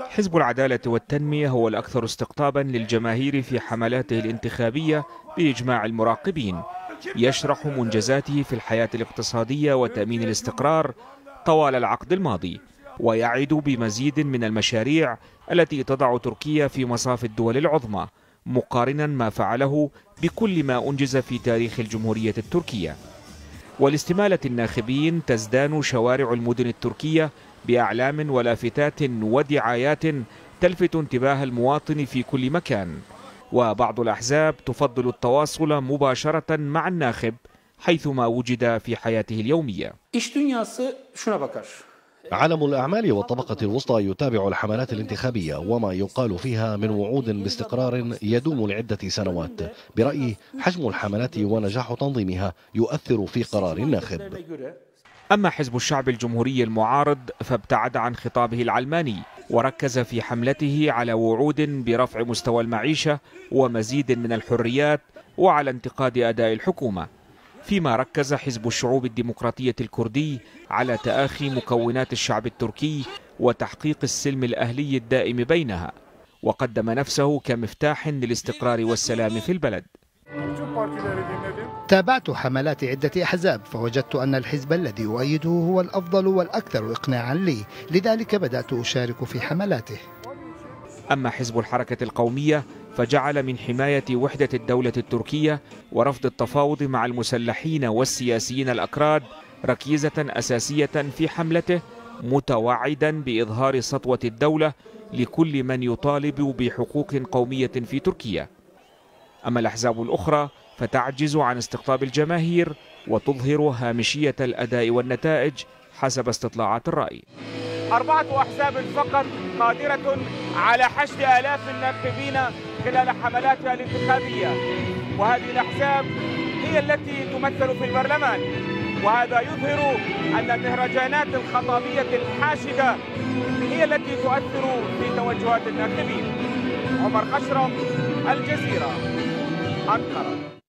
حزب العدالة والتنمية هو الأكثر استقطابا للجماهير في حملاته الانتخابية بإجماع المراقبين. يشرح منجزاته في الحياة الاقتصادية وتأمين الاستقرار طوال العقد الماضي، ويعد بمزيد من المشاريع التي تضع تركيا في مصاف الدول العظمى، مقارنا ما فعله بكل ما أنجز في تاريخ الجمهورية التركية. ولاستمالة الناخبين تزدان شوارع المدن التركية بأعلام ولافتات ودعايات تلفت انتباه المواطن في كل مكان، وبعض الأحزاب تفضل التواصل مباشرة مع الناخب حيثما وجد في حياته اليومية. عالم الأعمال والطبقة الوسطى يتابع الحملات الانتخابية وما يقال فيها من وعود باستقرار يدوم لعدة سنوات. برأيي حجم الحملات ونجاح تنظيمها يؤثر في قرار الناخب. أما حزب الشعب الجمهوري المعارض فابتعد عن خطابه العلماني، وركز في حملته على وعود برفع مستوى المعيشة ومزيد من الحريات وعلى انتقاد أداء الحكومة، فيما ركز حزب الشعوب الديمقراطية الكردي على تآخي مكونات الشعب التركي وتحقيق السلم الأهلي الدائم بينها، وقدم نفسه كمفتاح للاستقرار والسلام في البلد. تابعت حملات عدة أحزاب فوجدت أن الحزب الذي أؤيده هو الأفضل والأكثر إقناعا لي، لذلك بدأت أشارك في حملاته. أما حزب الحركة القومية فجعل من حماية وحدة الدولة التركية ورفض التفاوض مع المسلحين والسياسيين الأكراد ركيزة أساسية في حملته، متوعدا بإظهار سطوة الدولة لكل من يطالب بحقوق قومية في تركيا. أما الأحزاب الأخرى فتعجز عن استقطاب الجماهير وتظهر هامشية الأداء والنتائج حسب استطلاعات الرأي. 4 أحزاب فقط قادرة على حشد آلاف الناخبين خلال حملاتها الانتخابية، وهذه الأحزاب هي التي تمثل في البرلمان، وهذا يظهر أن المهرجانات الخطابية الحاشدة هي التي تؤثر في توجهات الناخبين. عمر خشرم، الجزيرة، أنقرة.